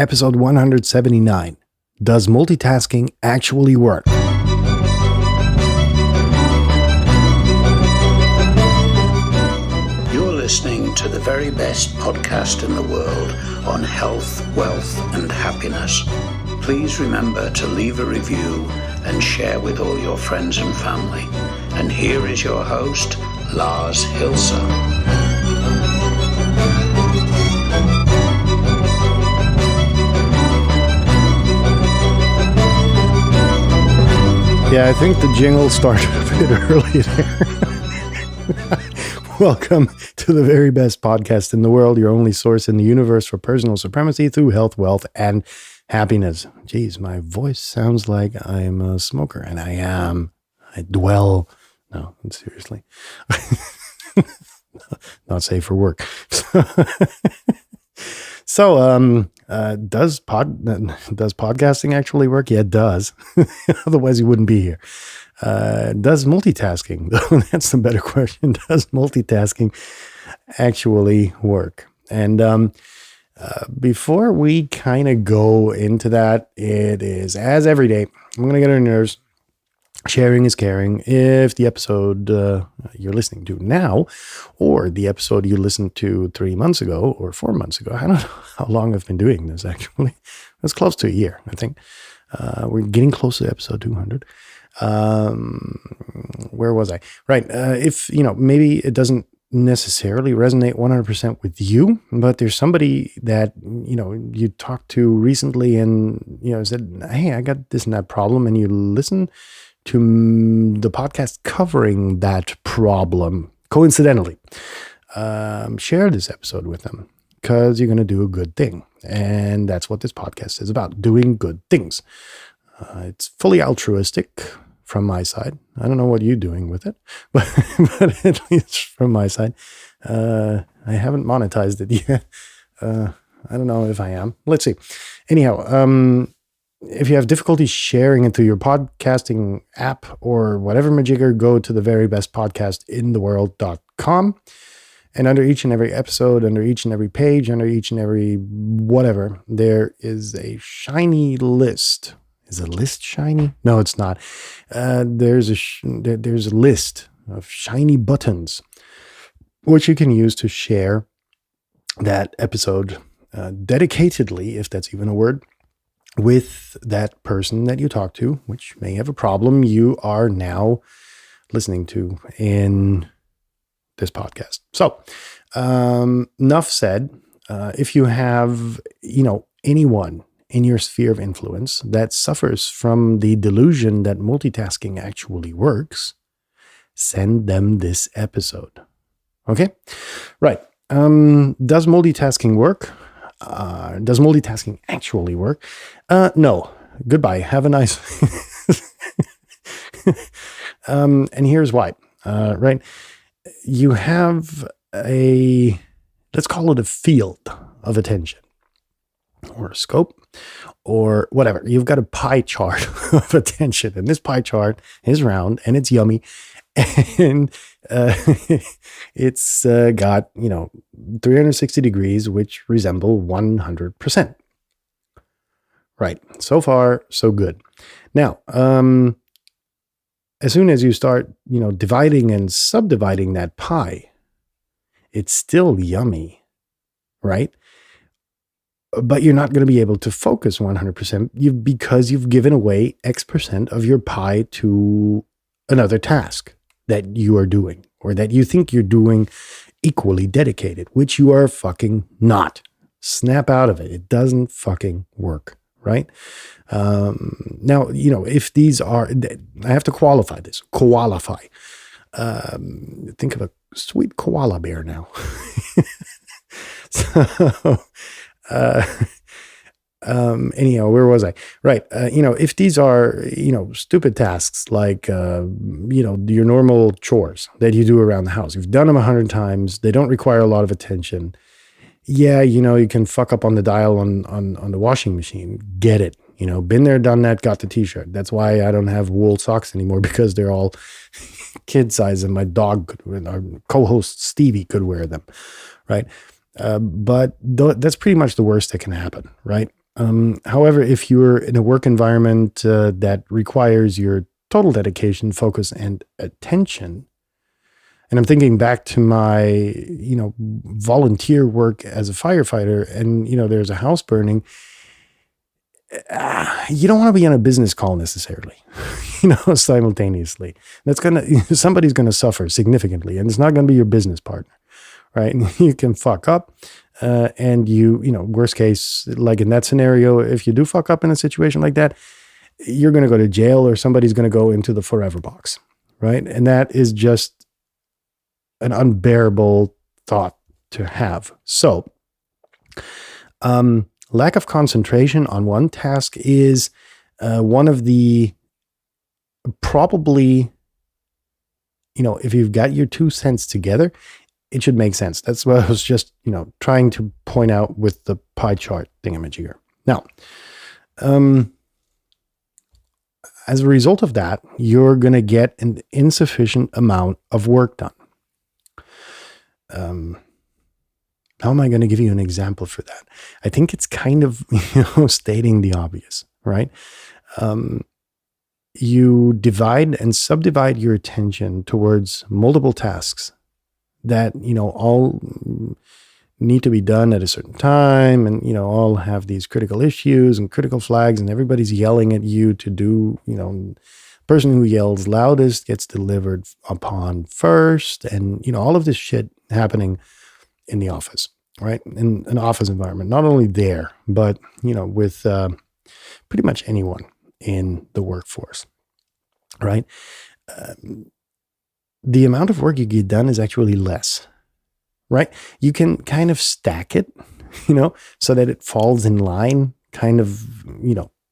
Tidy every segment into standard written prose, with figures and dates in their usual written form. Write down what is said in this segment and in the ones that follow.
Episode 179. Does multitasking actually work? You're listening to the very best podcast in the world on health, wealth, and happiness. Please remember to leave a review and share with all your friends and family. And here is your host, Lars Hilser. Yeah, I think the jingle started a bit early there. Welcome to the very best podcast in the world, your only source in the universe for personal supremacy through health, wealth, and happiness. Jeez, my voice sounds like I'm a smoker, and I am. I dwell. No, seriously. Not safe for work. So, does podcasting actually work? Yeah, it does. Otherwise, you wouldn't be here. Does multitasking, though, that's the better question. Does multitasking actually work? And before we kind of go into that, it is, as every day, I'm going to get on your nerves. Sharing is caring. If the episode you're listening to now, or the episode you listened to 3 months ago or 4 months ago, I don't know how long I've been doing this, actually. It's close to a year, I think. We're getting close to episode 200. Where was I? Right. If, maybe it doesn't necessarily resonate 100% with you, but there's somebody that, you talked to recently and, said, hey, I got this and that problem, and you listen to the podcast covering that problem, coincidentally, share this episode with them because you're going to do a good thing. And that's what this podcast is about, doing good things. It's fully altruistic from my side. I don't know what you're doing with it, but at least from my side, I haven't monetized it yet. I don't know if I am. Let's see. Anyhow, if you have difficulty sharing it to your podcasting app or whatever majigger, go to the very best podcast in the world.com. And under each and every episode, under each and every page, under each and every whatever, there is a shiny list. Is a list shiny? No, it's not. There's a list of shiny buttons, which you can use to share that episode dedicatedly, if that's even a word, with that person that you talk to, which may have a problem you are now listening to in this podcast. So, enough said. If you have, anyone in your sphere of influence that suffers from the delusion that multitasking actually works, send them this episode. Okay? Right. Does multitasking work? Does multitasking actually work? No. Goodbye. Have a nice. And here's why. Right. You have let's call it a field of attention or a scope or whatever. You've got a pie chart of attention, and this pie chart is round and it's yummy. And it's got, 360 degrees, which resemble 100%. Right. So far, so good. Now, as soon as you start, dividing and subdividing that pie, it's still yummy, right? But you're not going to be able to focus 100% because you've given away X% of your pie to another task that you are doing, or that you think you're doing equally dedicated, which you are fucking not. Snap out of it. It doesn't fucking work, right? Now, if these are, I have to qualify this. Think of a sweet koala bear now. So, anyhow, where was I? Right. If these are, stupid tasks like, your normal chores that you do around the house, you've done them 100 times. They don't require a lot of attention. Yeah. You can fuck up on the dial on the washing machine. Get it. Been there, done that, got the t-shirt. That's why I don't have wool socks anymore, because they're all kid size and my dog our co-host Stevie could wear them. Right. But that's pretty much the worst that can happen, right? However, if you're in a work environment that requires your total dedication, focus, and attention, and I'm thinking back to my, volunteer work as a firefighter, and, there's a house burning, you don't want to be on a business call necessarily, simultaneously. Somebody's going to suffer significantly, and it's not going to be your business partner, right? You can fuck up. And worst case, like in that scenario, if you do fuck up in a situation like that, you're going to go to jail or somebody's going to go into the forever box, right? And that is just an unbearable thought to have. So, lack of concentration on one task is one of the probably, if you've got your 2 cents together, it should make sense. That's what I was just, trying to point out with the pie chart thingamajigger. Now, as a result of that, you're going to get an insufficient amount of work done. How am I going to give you an example for that? I think it's kind of, stating the obvious, right? You divide and subdivide your attention towards multiple tasks that, all need to be done at a certain time, and, all have these critical issues and critical flags, and everybody's yelling at you to do, person who yells loudest gets delivered upon first, and, all of this shit happening in the office, right? In an office environment, not only there, but, with pretty much anyone in the workforce, right? The amount of work you get done is actually less, right? You can kind of stack it, so that it falls in line kind of,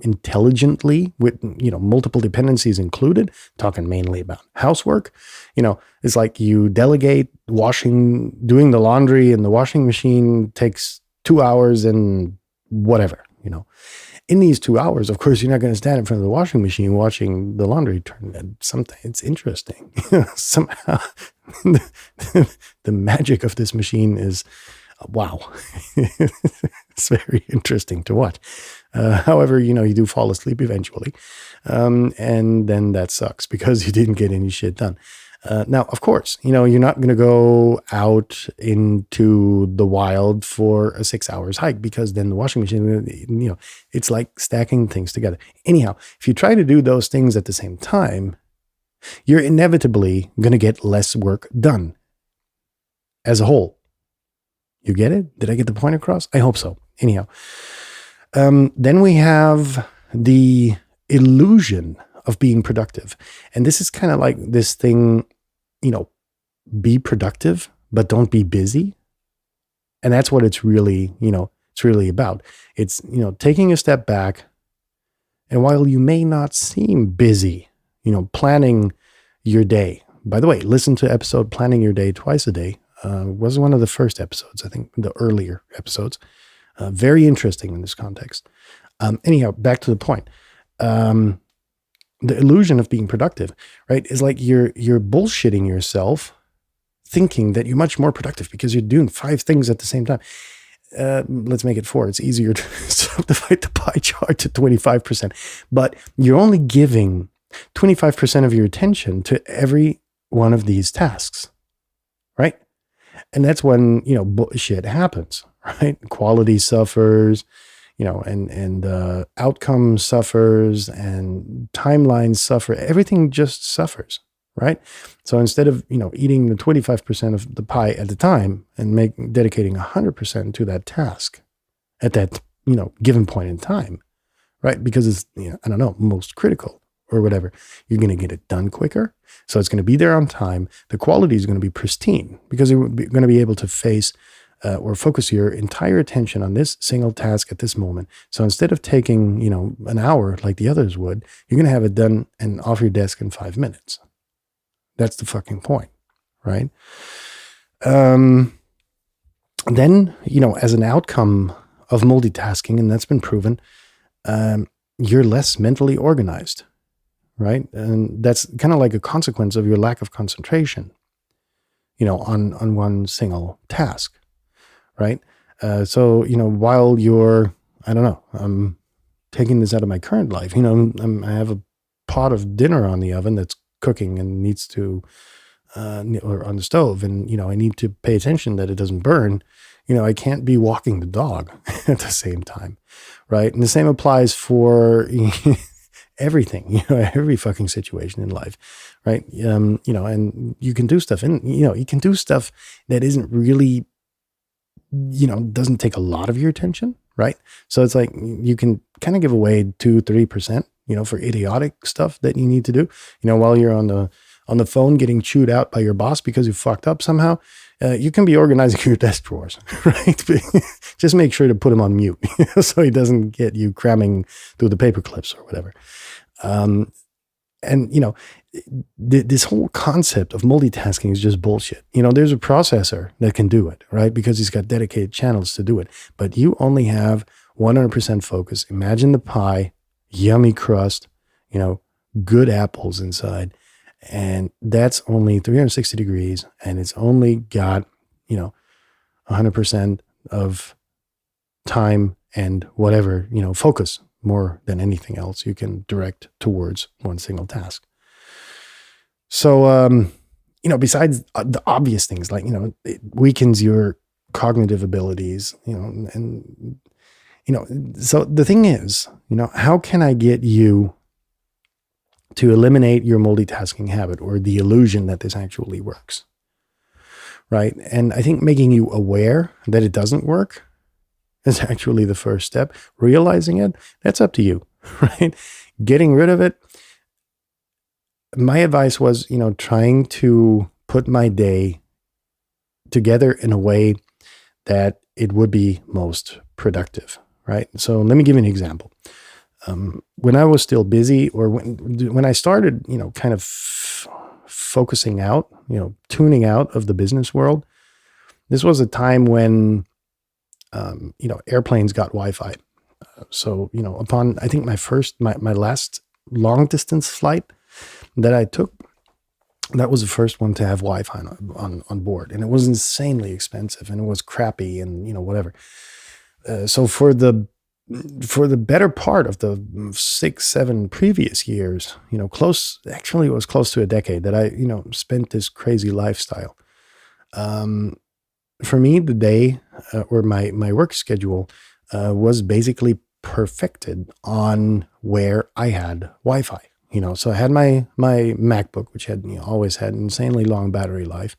intelligently with, multiple dependencies included, talking mainly about housework. It's like you delegate doing the laundry, and the washing machine takes 2 hours and whatever, In these 2 hours, of course, you're not going to stand in front of the washing machine watching the laundry turn. Something it's interesting. Somehow, the magic of this machine is, wow. It's very interesting to watch. However, you do fall asleep eventually, and then that sucks because you didn't get any shit done. Now, of course, you're not going to go out into the wild for a 6 hours hike, because then the washing machine, it's like stacking things together. Anyhow, if you try to do those things at the same time, you're inevitably going to get less work done as a whole. You get it? Did I get the point across? I hope so. Anyhow, then we have the illusion of being productive. And this is kind of like this thing, be productive, but don't be busy. And that's what it's really, it's really about. It's, taking a step back. And while you may not seem busy, planning your day. By the way, listen to episode Planning Your Day Twice a Day. Was one of the first episodes, I think, the earlier episodes. Very interesting in this context. Anyhow, back to the point. The illusion of being productive, right, is like you're bullshitting yourself, thinking that you're much more productive because you're doing 5 things at the same time. Let's make it 4. It's easier to subdivide the pie chart to 25%, but you're only giving 25% of your attention to every one of these tasks, right? And that's when, bullshit happens, right? Quality suffers, and outcome suffers, and timelines suffer. Everything just suffers, right? So instead of, eating the 25% of the pie at a time and dedicating 100% to that task at that, given point in time, right? Because it's, I don't know, most critical or whatever, you're going to get it done quicker. So it's going to be there on time. The quality is going to be pristine because you're going to be able to face or focus your entire attention on this single task at this moment. So instead of taking, an hour like the others would, you're going to have it done and off your desk in 5 minutes. That's the fucking point, right? Then, as an outcome of multitasking, and that's been proven, you're less mentally organized, right? And that's kind of like a consequence of your lack of concentration, on one single task. Right. So, while you're, I don't know, I'm taking this out of my current life. I have a pot of dinner on the oven that's cooking and needs to, or on the stove, and I need to pay attention that it doesn't burn. I can't be walking the dog at the same time, right? And the same applies for everything, every fucking situation in life, right? And you can do stuff, and you can do stuff that isn't really, doesn't take a lot of your attention, right? So it's like you can kind of give away 2-3%, for idiotic stuff that you need to do, while you're on the phone getting chewed out by your boss because you fucked up somehow. You can be organizing your desk drawers, right? But just make sure to put him on mute so he doesn't get you cramming through the paper clips or whatever. And this whole concept of multitasking is just bullshit. There's a processor that can do it, right? Because he's got dedicated channels to do it. But you only have 100% focus. Imagine the pie, yummy crust, good apples inside. And that's only 360 degrees, and it's only got, 100% of time and whatever, focus more than anything else you can direct towards one single task. So, besides the obvious things like, it weakens your cognitive abilities, so the thing is, how can I get you to eliminate your multitasking habit or the illusion that this actually works, right? And I think making you aware that it doesn't work is actually the first step. Realizing it, that's up to you, right? Getting rid of it. My advice was, trying to put my day together in a way that it would be most productive, right? So let me give you an example. When I was still busy, or when I started, kind of focusing out, tuning out of the business world, this was a time when, airplanes got Wi-Fi. So, upon, I think my last long distance flight that I took, that was the first one to have Wi-Fi on board, and it was insanely expensive, and it was crappy, and whatever. So for the better part of the 6-7 previous years, it was close to a decade that I, spent this crazy lifestyle. For me, the day or my work schedule was basically perfected on where I had Wi-Fi. So I had my MacBook, which had always had insanely long battery life.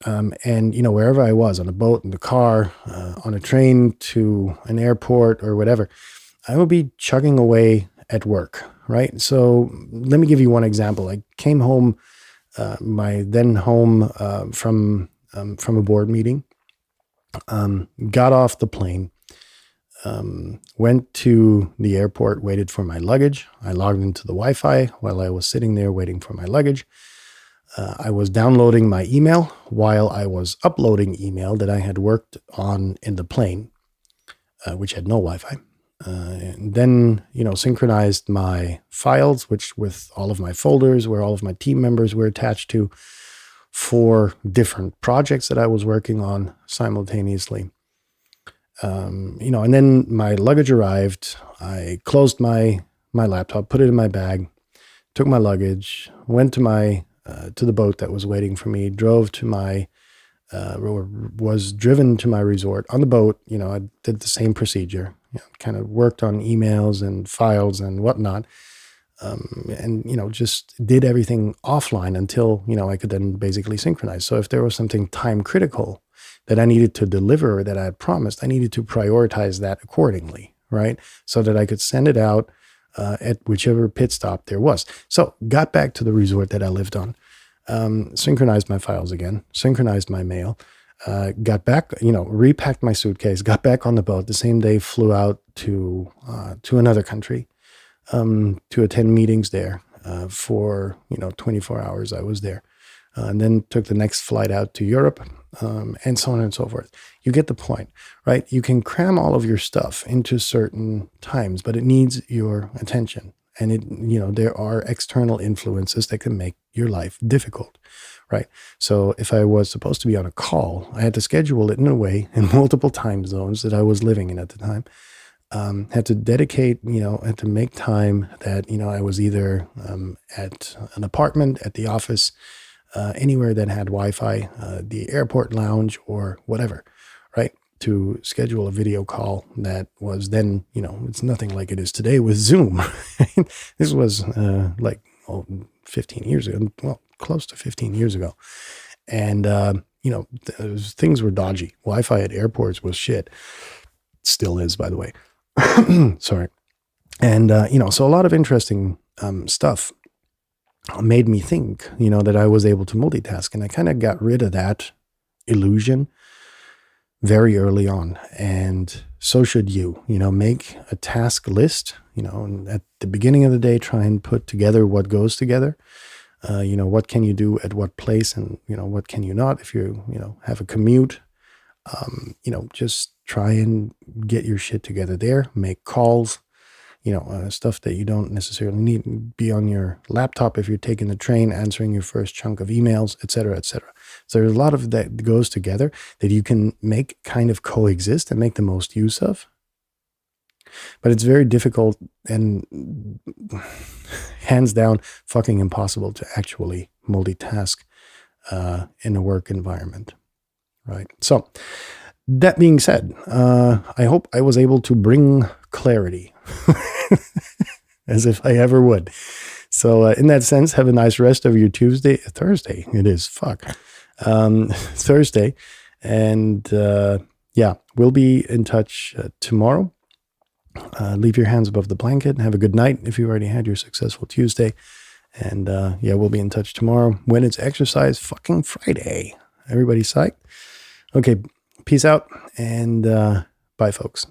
And wherever I was, on a boat, in the car, on a train to an airport or whatever, I would be chugging away at work, right? So let me give you one example. I came home, from a board meeting, got off the plane, went to the airport, waited for my luggage. I logged into the Wi-Fi while I was sitting there waiting for my luggage. I was downloading my email while I was uploading email that I had worked on in the plane, which had no Wi-Fi. And then, synchronized my files, which with all of my folders where all of my team members were attached to, for different projects that I was working on simultaneously. And then my luggage arrived. I closed my laptop, put it in my bag, took my luggage, went to to the boat that was waiting for me, drove to was driven to my resort. On the boat, I did the same procedure, kind of worked on emails and files and whatnot. And, just did everything offline until, I could then basically synchronize. So if there was something time critical that I needed to deliver or that I had promised, I needed to prioritize that accordingly, right? So that I could send it out at whichever pit stop there was. So got back to the resort that I lived on, synchronized my files again, synchronized my mail, got back, repacked my suitcase, got back on the boat the same day, flew out to another country, to attend meetings there, for, 24 hours I was there, and then took the next flight out to Europe, and so on and so forth. You get the point, right? You can cram all of your stuff into certain times, but it needs your attention. And there are external influences that can make your life difficult, right? So if I was supposed to be on a call, I had to schedule it in a way in multiple time zones that I was living in at the time, had to dedicate, had to make time that, I was either at an apartment, at the office, anywhere that had Wi-Fi, the airport lounge or whatever, right? To schedule a video call that was then, it's nothing like it is today with Zoom. This was 15 years ago, well, close to 15 years ago. And, things were dodgy. Wi-Fi at airports was shit. Still is, by the way. Sorry. And, so a lot of interesting stuff made me think, that I was able to multitask. And I kind of got rid of that illusion very early on. And so should you, make a task list, and at the beginning of the day, try and put together what goes together. What can you do at what place, and, what can you not if you, have a commute. Just try and get your shit together there, make calls, stuff that you don't necessarily need, be on your laptop if you're taking the train, answering your first chunk of emails, et cetera, et cetera. So there's a lot of that goes together that you can make kind of coexist and make the most use of. But it's very difficult and hands down fucking impossible to actually multitask in a work environment, right? So that being said, I hope I was able to bring clarity as if I ever would. So in that sense, have a nice rest of your Thursday. It is, Thursday. And we'll be in touch tomorrow. Leave your hands above the blanket and have a good night if you already had your successful Tuesday. And we'll be in touch tomorrow when it's exercise fucking Friday. Everybody psyched? Okay, peace out and bye, folks.